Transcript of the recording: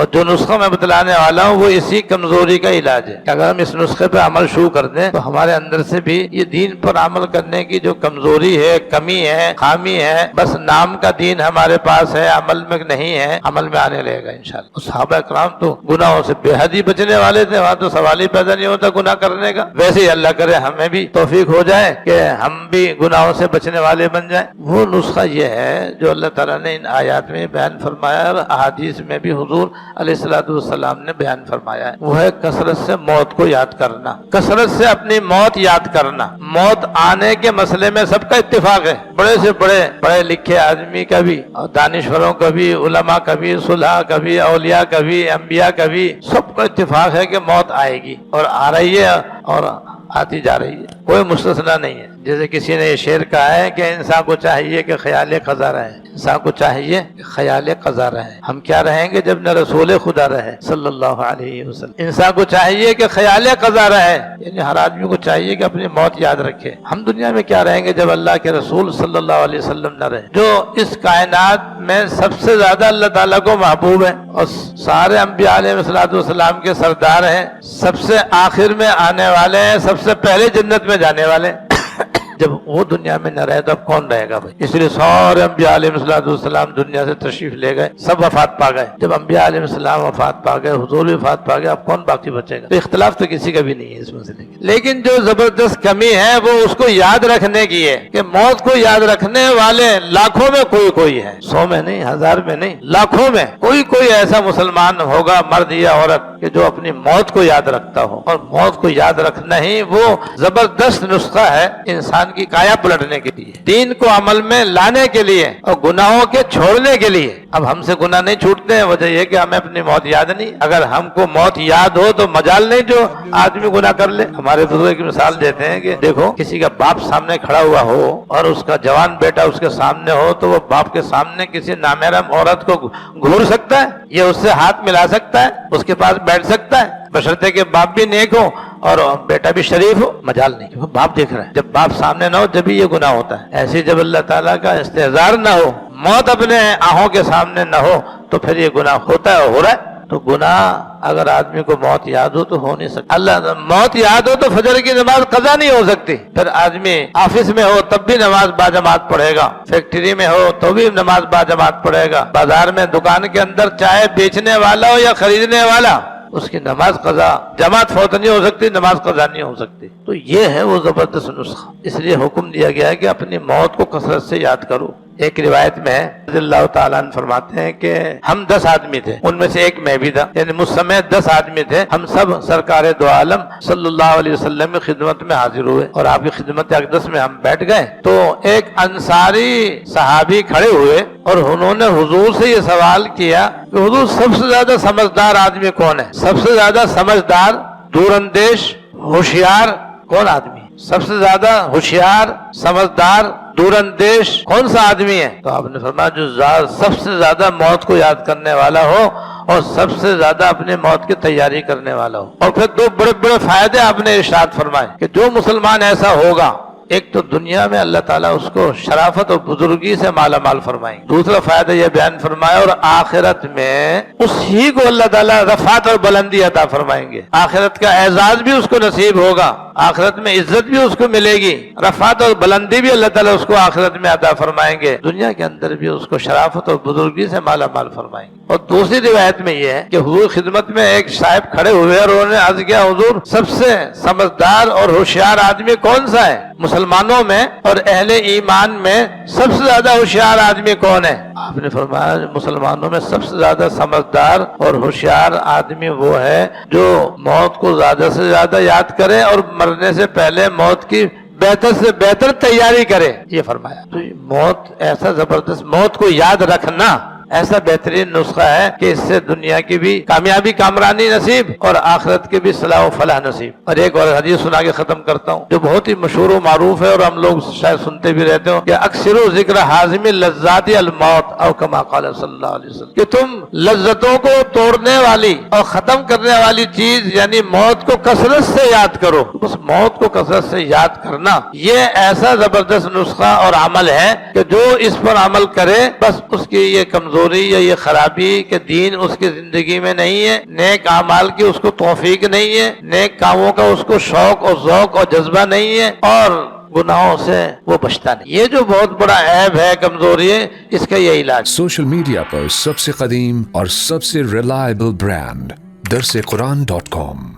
اور جو نسخہ میں بتلانے والا ہوں وہ اسی کمزوری کا علاج ہے کہ اگر ہم اس نسخے پہ عمل شروع کر دیں تو ہمارے اندر سے بھی یہ دین پر عمل کرنے کی جو کمزوری ہے، کمی ہے، خامی ہے، بس نام کا دین ہمارے پاس ہے، عمل میں نہیں ہے، عمل میں آنے لگے گا انشاءاللہ۔ صحابہ کرام تو گناہوں سے بے حد ہی بچنے والے تھے، وہاں تو سوال ہی پیدا نہیں ہوتا گناہ کرنے کا۔ ویسے ہی اللہ کرے ہمیں بھی توفیق ہو جائے کہ ہم بھی گناہوں سے بچنے والے بن جائیں۔ وہ نسخہ یہ ہے جو اللہ تعالیٰ نے ان آیات میں بیان فرمایا اور احادیث میں بھی حضور علیہ الصلوۃ والسلام نے بیان فرمایا ہے، وہ ہے کثرت سے موت کو یاد کرنا، کثرت سے اپنی موت یاد کرنا۔ موت آنے کے مسئلے میں سب کا اتفاق ہے، بڑے سے بڑے پڑھے لکھے آدمی کا بھی، اور دانشوروں کا بھی، علماء کا بھی، صلحاء کا بھی، اولیاء کا بھی، انبیاء کا بھی، سب کا اتفاق ہے کہ موت آئے گی اور آ رہی ہے اور آتی جا رہی ہے، کوئی مستثنا نہیں ہے۔ جیسے کسی نے یہ شعر کہا ہے کہ انسان کو چاہیے کہ خیال قضا رہے، انسان کو چاہیے کہ خیال قضا رہے۔ ہم کیا رہیں گے جب نہ رسول خدا رہے صلی اللہ علیہ وسلم۔ انسان کو چاہیے کہ خیال قضا رہے، یعنی ہر آدمی کو چاہیے کہ اپنی موت یاد رکھے۔ ہم دنیا میں کیا رہیں گے جب اللہ کے رسول صلی اللہ علیہ وسلم نہ رہے، جو اس کائنات میں سب سے زیادہ اللہ تعالیٰ کو محبوب ہے اور سارے انبیاء علیہ السلام کے سردار ہیں، سب سے آخر میں آنے والے ہیں، سب سے پہلے جنت میں جانے والے۔ جب وہ دنیا میں نہ رہے تو اب کون رہے گا بھائی؟ اس لیے سارے انبیاء علیہ السلام دنیا سے تشریف لے گئے، سب وفات پا گئے۔ جب انبیاء علیہ السلام وفات پا گئے، حضور بھی وفات پا گئے، اب کون باقی بچے گا؟ تو اختلاف تو کسی کا بھی نہیں ہے اس مسئلے کی، لیکن جو زبردست کمی ہے وہ اس کو یاد رکھنے کی ہے کہ موت کو یاد رکھنے والے لاکھوں میں کوئی ہے، 100 میں نہیں، 1000 میں نہیں، لاکھوں میں کوئی ایسا مسلمان ہوگا، مرد یا عورت، کہ جو اپنی موت کو یاد رکھتا ہو۔ اور موت کو یاد رکھنا ہی وہ زبردست نسخہ ہے انسان کی کایا پلٹنے کے لیے، دین کو عمل میں لانے کے لیے اور گناہوں کے چھوڑنے کے لیے۔ اب ہم سے گناہ نہیں چھوٹتے ہیں، وجہ یہ کہ ہمیں اپنی موت یاد نہیں۔ اگر ہم کو موت یاد ہو تو مجال نہیں جو آدمی گناہ کر لے۔ ہمارے بزرگ کی مثال دیتے ہیں کہ دیکھو کسی کا باپ سامنے کھڑا ہوا ہو اور اس کا جوان بیٹا اس کے سامنے ہو تو وہ باپ کے سامنے کسی نامحرم عورت کو گھور سکتا ہے؟ یہ اس سے ہاتھ ملا سکتا ہے؟ اس کے پاس بیٹھ سکتا ہے؟ بشرطے کہ باپ بھی نیک ہو اور بیٹا بھی شریف ہو، مجال نہیں، کیونکہ باپ دیکھ رہا ہے۔ جب باپ سامنے نہ ہو جب ہی یہ گناہ ہوتا ہے۔ ایسے جب اللہ تعالیٰ کا استحضار نہ ہو، موت اپنے آنکھوں کے سامنے نہ ہو تو پھر یہ گناہ ہوتا ہے، ہو رہا ہے۔ تو گناہ اگر آدمی کو موت یاد ہو تو ہو نہیں سکتا۔ اللہ موت یاد ہو تو فجر کی نماز قضا نہیں ہو سکتی، پھر آدمی آفس میں ہو تب بھی نماز باجماعت پڑھے گا، فیکٹری میں ہو تو بھی نماز باجماعت پڑھے گا، بازار میں دکان کے اندر چائے بیچنے والا ہو یا خریدنے والا، اس کی نماز قضا جماعت فوت نہیں ہو سکتی، نماز قضا نہیں ہو سکتی۔ تو یہ ہے وہ زبردست نسخہ، اس لیے حکم دیا گیا ہے کہ اپنی موت کو کثرت سے یاد کرو۔ ایک روایت میں رضی اللہ تعالیٰ عنہ فرماتے ہیں کہ ہم 10 آدمی تھے، ان میں سے ایک میں بھی تھا، یعنی مجھ سمیت 10 آدمی تھے، ہم سب سرکار دو عالم صلی اللہ علیہ وسلم کی خدمت میں حاضر ہوئے اور آپ کی خدمت اقدس میں ہم بیٹھ گئے تو ایک انصاری صحابی کھڑے ہوئے اور انہوں نے حضور سے یہ سوال کیا کہ حضور سب سے زیادہ سمجھدار آدمی کون ہے؟ سب سے زیادہ سمجھدار، دور اندیش، ہوشیار کون آدمی؟ سب سے زیادہ ہوشیار، سمجھدار، دور اندیش کون سا آدمی ہے؟ تو آپ نے فرمایا جو سب سے زیادہ موت کو یاد کرنے والا ہو اور سب سے زیادہ اپنے موت کی تیاری کرنے والا ہو۔ اور پھر 2 بڑے فائدے آپ نے ارشاد فرمائے کہ جو مسلمان ایسا ہوگا، ایک تو دنیا میں اللہ تعالیٰ اس کو شرافت اور بزرگی سے مالا مال فرمائیں، دوسرا فائدہ یہ بیان فرمایا اور آخرت میں اس ہی کو اللہ تعالیٰ رفعت اور بلندی عطا فرمائیں گے، آخرت کا اعزاز بھی اس کو نصیب ہوگا، آخرت میں عزت بھی اس کو ملے گی، رفعت اور بلندی بھی اللہ تعالیٰ اس کو آخرت میں عطا فرمائیں گے، دنیا کے اندر بھی اس کو شرافت اور بزرگی سے مالا مال فرمائیں گے۔ اور دوسری روایت میں یہ ہے کہ حضور خدمت میں ایک صاحب کھڑے ہوئے اور انہوں نے عرض کیا حضور سب سے سمجھدار اور ہوشیار آدمی کون سا ہے مسلمانوں میں اور اہل ایمان میں؟ سب سے زیادہ ہوشیار آدمی کون ہے؟ آپ نے فرمایا مسلمانوں میں سب سے زیادہ سمجھدار اور ہوشیار آدمی وہ ہے جو موت کو زیادہ سے زیادہ یاد کرے اور مرنے سے پہلے موت کی بہتر سے بہتر تیاری کرے، یہ فرمایا۔ تو موت ایسا زبردست، موت کو یاد رکھنا ایسا بہترین نسخہ ہے کہ اس سے دنیا کی بھی کامیابی کامرانی نصیب اور آخرت کے بھی صلاح و فلاح نصیب۔ اور ایک اور حدیث سنا کے ختم کرتا ہوں جو بہت ہی مشہور و معروف ہے اور ہم لوگ شاید سنتے بھی رہتے ہو کہ اکثر ذکر حازم اللذات الموت او کما قال صلی اللہ علیہ وسلم، کہ تم لذتوں کو توڑنے والی اور ختم کرنے والی چیز یعنی موت کو کثرت سے یاد کرو۔ بس موت کو کثرت سے یاد کرنا یہ ایسا زبردست نسخہ اور عمل ہے کہ جو اس پر عمل کرے بس اس کی یہ کمزور کمزوری یا یہ خرابی کہ دین اس کی زندگی میں نہیں ہے، نیک اعمال کی اس کو توفیق نہیں ہے، نیک کاموں کا اس کو شوق اور ذوق اور جذبہ نہیں ہے، اور گناہوں سے وہ بچتا نہیں. یہ جو بہت بڑا عیب ہے، کمزوری ہے، اس کا یہ علاج. سوشل میڈیا پر سب سے قدیم اور سب سے ریلائبل برانڈ درسقرآن.com